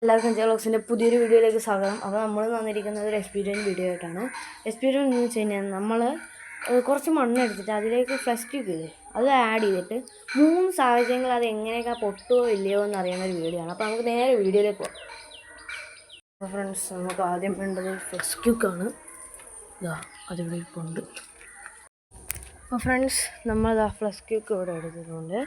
എല്ലാവർക്കും ജോളോക്സിൻ്റെ പുതിയൊരു വീഡിയോയിലേക്ക് സ്വാഗതം. അപ്പോൾ നമ്മൾ വന്നിരിക്കുന്നത് ഒരു എക്സ്പീരിയൻസ് വീഡിയോ ആയിട്ടാണ്. എക്സ്പീരിയൻസ് എന്ന് വെച്ച് കഴിഞ്ഞാൽ നമ്മൾ കുറച്ച് മണ്ണ് എടുത്തിട്ട് അതിലേക്ക് ഫ്ലഷ് ക്യൂബ് ഇല്ലേ അത് ആഡ് ചെയ്തിട്ട് 3 സാഹചര്യങ്ങൾ അത് എങ്ങനെയൊക്കെ പൊട്ടുമോ ഇല്ലയോ എന്ന് അറിയുന്ന ഒരു വീഡിയോ ആണ്. അപ്പോൾ നമുക്ക് നേരെ വീഡിയോയിലേക്ക് പോകാം. അപ്പോൾ ഫ്രണ്ട്സ്, നമുക്ക് ആദ്യം വേണ്ടത് ഫ്ലഷ് ക്യൂക്കാണ്. ഇതാ അതിവിടെ ഇപ്പോൾ ഉണ്ട്. അപ്പോൾ ഫ്രണ്ട്സ്, നമ്മളിതാ ഫ്ലഷ് ക്യൂക്ക് ഇവിടെ എടുത്തിട്ടുണ്ട്.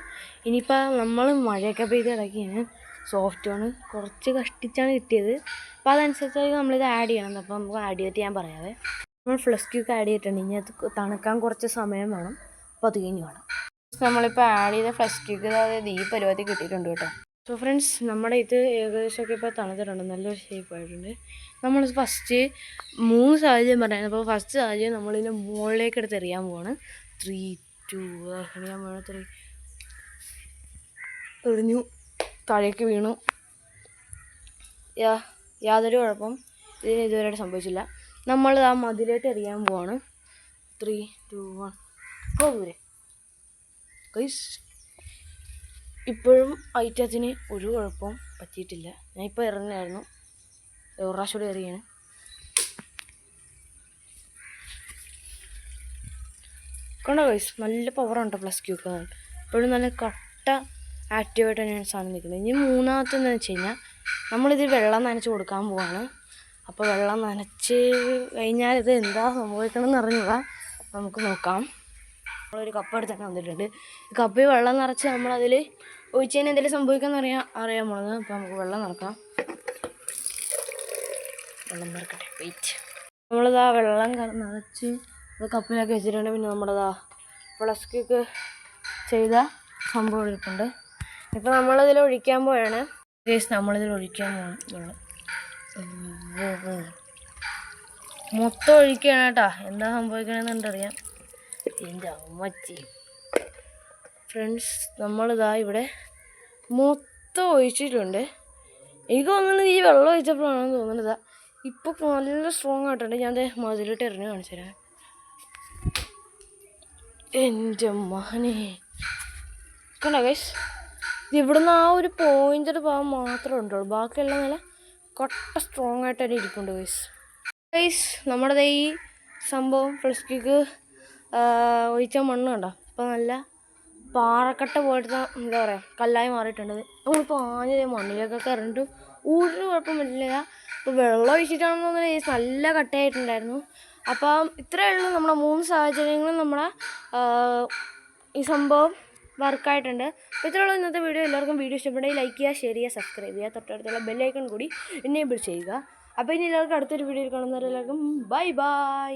ഇനിയിപ്പോൾ നമ്മൾ മഴയൊക്കെ പെയ്ത് കിടക്കിയാണ്, സോഫ്റ്റ് ആണ്, കുറച്ച് കഷ്ടിച്ചാണ് കിട്ടിയത്. അപ്പോൾ അതനുസരിച്ച് നമ്മളിത് ആഡ് ചെയ്യണം. അപ്പോൾ നമുക്ക് ആഡ് ചെയ്തിട്ട് ഞാൻ പറയാവേ. നമ്മൾ ഫ്ലഷ് ക്യൂക്ക് ആഡ് ചെയ്തിട്ടുണ്ട്. ഇനി അത് തണുക്കാൻ കുറച്ച് സമയം വേണം. അപ്പോൾ അത് കഴിഞ്ഞ് വേണം. നമ്മളിപ്പോൾ ആഡ് ചെയ്ത ഫ്ലഷ് ക്യൂക്ക് അതായത് ഈ പരുവത്തിൽ കിട്ടിയിട്ടുണ്ട് കേട്ടോ. സോ ഫ്രണ്ട്സ്, നമ്മുടെ ഇത് ഏകദേശമൊക്കെ ഇപ്പോൾ തണുത്തിട്ടുണ്ട്, നല്ലൊരു ഷേപ്പായിട്ടുണ്ട്. നമ്മൾ ഫസ്റ്റ് 3 സാഹചര്യം പറയാം. അപ്പോൾ ഫസ്റ്റ് സാഹചര്യം നമ്മളിതിൻ്റെ മുകളിലേക്ക് എടുത്ത് എറിയാൻ പോവാണ്. 3, 2 എറിയാൻ പോവാണ്. 3 എറിഞ്ഞു, താഴേക്ക് വീണു. യാതൊരു കുഴപ്പം ഇതിന് ഇതുവരെയായിട്ട് സംഭവിച്ചില്ല. നമ്മൾ ആ മതിലായിട്ട് എറിയാൻ പോവാണ്. 3, 2, 1 ഇപ്പോൾ ദൂരെ ഗൈസ്. ഇപ്പോഴും ഐറ്റത്തിന് ഒരു കുഴപ്പവും പറ്റിയിട്ടില്ല. ഞാൻ ഇപ്പോൾ എറിഞ്ഞായിരുന്നു, ഒരു പ്രാവശ്യം കൂടെ എറിയാണ്. കണ്ടോ ഗൈസ്, നല്ല പവറുണ്ട് പ്ലസ് ക്യൂക്ക്. ഇപ്പോഴും നല്ല കട്ട ആക്റ്റീവായിട്ട് തന്നെയാണ് സാധനം നിൽക്കുന്നത്. ഇനി മൂന്നാമത്തെന്ന് വെച്ച് കഴിഞ്ഞാൽ നമ്മളിത് വെള്ളം നനച്ച് കൊടുക്കാൻ പോവാണ്. അപ്പോൾ വെള്ളം നനച്ച് കഴിഞ്ഞാൽ ഇത് എന്താ സംഭവിക്കണമെന്ന് അറിഞ്ഞൂടാ, നമുക്ക് നോക്കാം. നമ്മളൊരു കപ്പ് എടുത്തൊക്കെ വന്നിട്ടുണ്ട്. കപ്പിൽ വെള്ളം നിറച്ച് നമ്മളതിൽ ഒഴിച്ച് കഴിഞ്ഞാൽ എന്തെങ്കിലും സംഭവിക്കാമെന്ന് അറിയാൻ പോണത്. അപ്പോൾ നമുക്ക് വെള്ളം നിറക്കാം. വെള്ളം നിറക്കട്ടെ, വെയിറ്റ്. നമ്മളിതാ വെള്ളം നിറച്ച് അത് കപ്പിലൊക്കെ വെച്ചിട്ടുണ്ട്. പിന്നെ നമ്മളിതാ ഫ്ലഷ് ക്യൂക്ക് ചെയ്ത സംഭവം ഇരിപ്പുണ്ട്. ഇപ്പോൾ നമ്മളിതിൽ ഒഴിക്കാൻ പോയാണ് ഗൈസ്. നമ്മളിതിൽ ഒഴിക്കാൻ പോകണം. വെള്ളം മൊത്തം ഒഴിക്കുകയാണ് കേട്ടോ. എന്താ സംഭവിക്കണമെന്ന് കണ്ടറിയാം. എൻ്റെ അമ്മച്ചി ഫ്രണ്ട്സ്, നമ്മളിതാ ഇവിടെ മൊത്തം ഒഴിച്ചിട്ടുണ്ട്. എനിക്ക് തോന്നുന്നത് ഈ വെള്ളം ഒഴിച്ചപ്പോഴാണെന്ന് തോന്നുന്നത്. ഇപ്പോൾ നല്ല സ്ട്രോങ് ആയിട്ടുണ്ട്. ഞാൻ മതിലിട്ട് എറിഞ്ഞ് കാണിച്ചു തരാം. എൻ്റെ മകനെ കണ്ടോ ഗൈസ്, ഇവിടുന്ന് ആ ഒരു പോയിൻ്റഡ് ഭാഗം മാത്രമേ ഉണ്ടുള്ളൂ. ബാക്കിയെല്ലാം നല്ല കട്ട സ്ട്രോങ് ആയിട്ട് തന്നെ ഇരിപ്പുണ്ട് ഗൈസ്. നമ്മുടെ ഈ സംഭവം ഫ്ലഷ് ക്യൂക്ക് ഒഴിച്ച മണ്ണ് കണ്ടോ, ഇപ്പോൾ നല്ല പാറക്കട്ട പോലത്തെ എന്താ പറയുക കല്ലായി മാറിയിട്ടുണ്ട്. നമ്മളിപ്പോൾ ആദ്യം മണ്ണിലേക്കൊക്കെ ഇറങ്ങിയിട്ട് ഒരു കുഴപ്പം പറ്റില്ല. ഇപ്പോൾ വെള്ളം ഒഴിച്ചിട്ടാണെന്ന് തോന്നുന്നത് നല്ല കട്ടയായിട്ടുണ്ടായിരുന്നു. അപ്പം ഇത്രയേ ഉള്ളൂ. നമ്മുടെ 3 സാഹചര്യങ്ങളും നമ്മുടെ ഈ സംഭവം വർക്കായിട്ടുണ്ട്. അപ്പോൾ ഇത്രയുള്ള ഇന്നത്തെ വീഡിയോ. എല്ലാവർക്കും വീഡിയോ ഇഷ്ടപ്പെട്ടെങ്കിൽ ലൈക്ക് ചെയ്യുക, ഷെയർ ചെയ്യുക, സബ്സ്ക്രൈബ് ചെയ്യുക, തൊട്ടടുത്തുള്ള ബെല്ലൈക്കൺ കൂടി എനേബിൾ ചെയ്യുക. അപ്പോൾ ഇനി എല്ലാവർക്കും അടുത്തൊരു വീഡിയോയിൽ കാണുന്നവരെല്ലാവർക്കും ബൈ ബൈ.